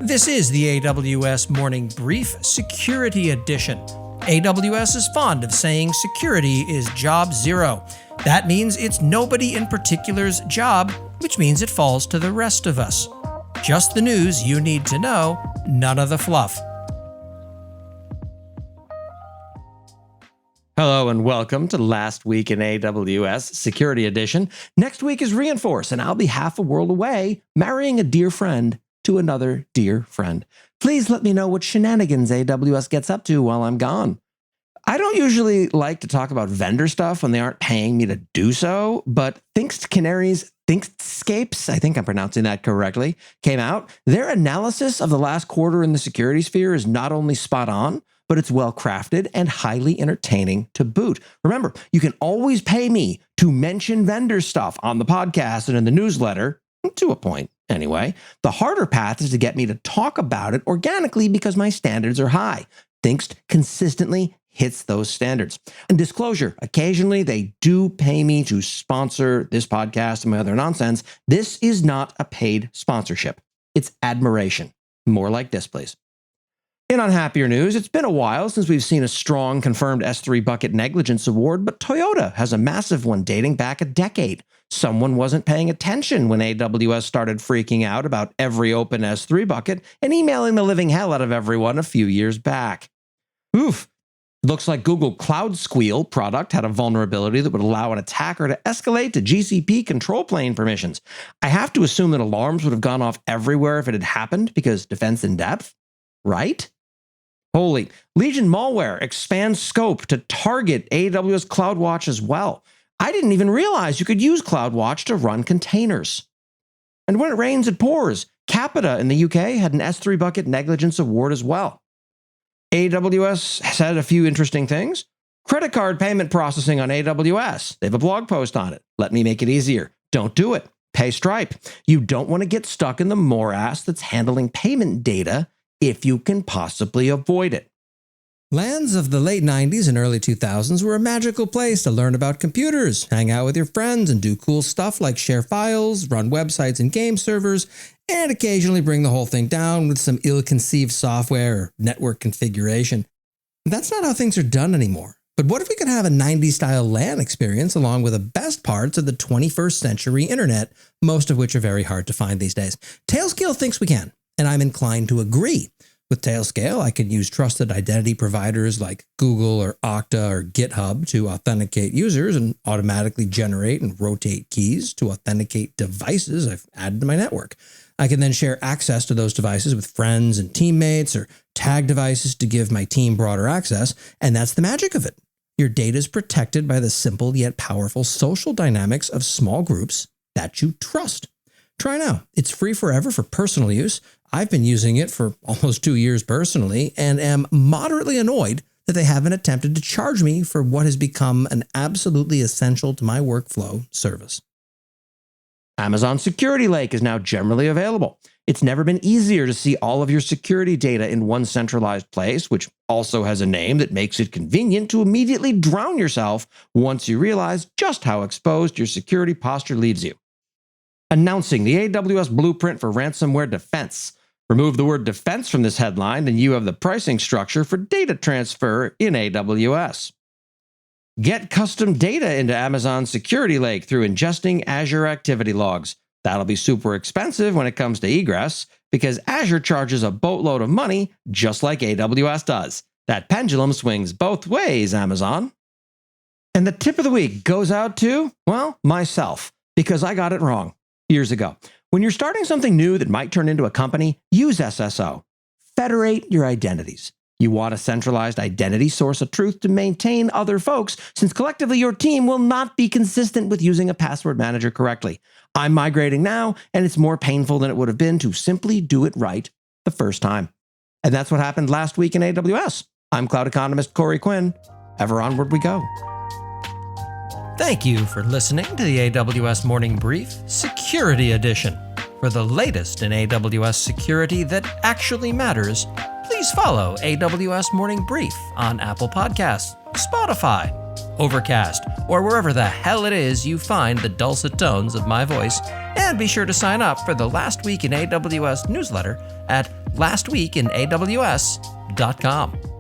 This is the AWS Morning Brief Security Edition. AWS is fond of saying security is job zero. That means it's nobody in particular's job, which means it falls to the rest of us. Just the news you need to know, none of the fluff. Hello and welcome to Last Week in AWS Security Edition. Next week is Reinforce, and I'll be half a world away, marrying a dear friend to another dear friend. Please let me know what shenanigans AWS gets up to while I'm gone. I don't usually like to talk about vendor stuff when they aren't paying me to do so, but Thinkst Canary's Thinkstscapes, I think I'm pronouncing that correctly, came out. Their analysis of the last quarter in the security sphere is not only spot on, but it's well crafted and highly entertaining to boot. Remember, you can always pay me to mention vendor stuff on the podcast and in the newsletter, to a point anyway. The harder path is to get me to talk about it organically because my standards are high. Thinkst consistently hits those standards. And disclosure, occasionally they do pay me to sponsor this podcast and my other nonsense. This is not a paid sponsorship. It's admiration. More like this, please. In unhappier news, it's been a while since we've seen a strong confirmed S3 Bucket Negligence Award, but Toyota has a massive one dating back a decade. Someone wasn't paying attention when AWS started freaking out about every open S3 bucket and emailing the living hell out of everyone a few years back. Oof. Looks like Google Cloud Squeal product had a vulnerability that would allow an attacker to escalate to GCP control plane permissions. I have to assume that alarms would have gone off everywhere if it had happened because defense in depth, right? Holy, Legion malware expands scope to target AWS CloudWatch as well. I didn't even realize you could use CloudWatch to run containers. And when it rains, it pours. Capita in the UK had an S3 Bucket Negligence Award as well. AWS has had a few interesting things. Credit card payment processing on AWS. They have a blog post on it. Let me make it easier. Don't do it. Pay Stripe. You don't want to get stuck in the morass that's handling payment data if you can possibly avoid it. Lands of the late 90s and early 2000s were a magical place to learn about computers, hang out with your friends, and do cool stuff like share files, run websites and game servers, and occasionally bring the whole thing down with some ill-conceived software or network configuration. That's not how things are done anymore. But what if we could have a 90s-style LAN experience along with the best parts of the 21st century internet, most of which are very hard to find these days? Tailscale thinks we can, and I'm inclined to agree. With Tailscale, I can use trusted identity providers like Google or Okta or GitHub to authenticate users and automatically generate and rotate keys to authenticate devices I've added to my network. I can then share access to those devices with friends and teammates or tag devices to give my team broader access, and that's the magic of it. Your data is protected by the simple yet powerful social dynamics of small groups that you trust. Try now. It's free forever for personal use. I've been using it for almost 2 years personally and am moderately annoyed that they haven't attempted to charge me for what has become an absolutely essential to my workflow service. Amazon Security Lake is now generally available. It's never been easier to see all of your security data in one centralized place, which also has a name that makes it convenient to immediately drown yourself once you realize just how exposed your security posture leaves you. Announcing the AWS blueprint for ransomware defense. Remove the word defense from this headline, and you have the pricing structure for data transfer in AWS. Get custom data into Amazon Security Lake through ingesting Azure activity logs. That'll be super expensive when it comes to egress, because Azure charges a boatload of money, just like AWS does. That pendulum swings both ways, Amazon. And the tip of the week goes out to, well, myself, because I got it wrong years ago. When you're starting something new that might turn into a company, use SSO. Federate your identities. You want a centralized identity source of truth to maintain other folks, since collectively your team will not be consistent with using a password manager correctly. I'm migrating now, and it's more painful than it would have been to simply do it right the first time. And that's what happened last week in AWS. I'm cloud economist Corey Quinn. Ever onward we go. Thank you for listening to the AWS Morning Brief Security Edition. For the latest in AWS security that actually matters, please follow AWS Morning Brief on Apple Podcasts, Spotify, Overcast, or wherever the hell it is you find the dulcet tones of my voice And be sure to sign up for the Last Week in AWS newsletter at lastweekinaws.com.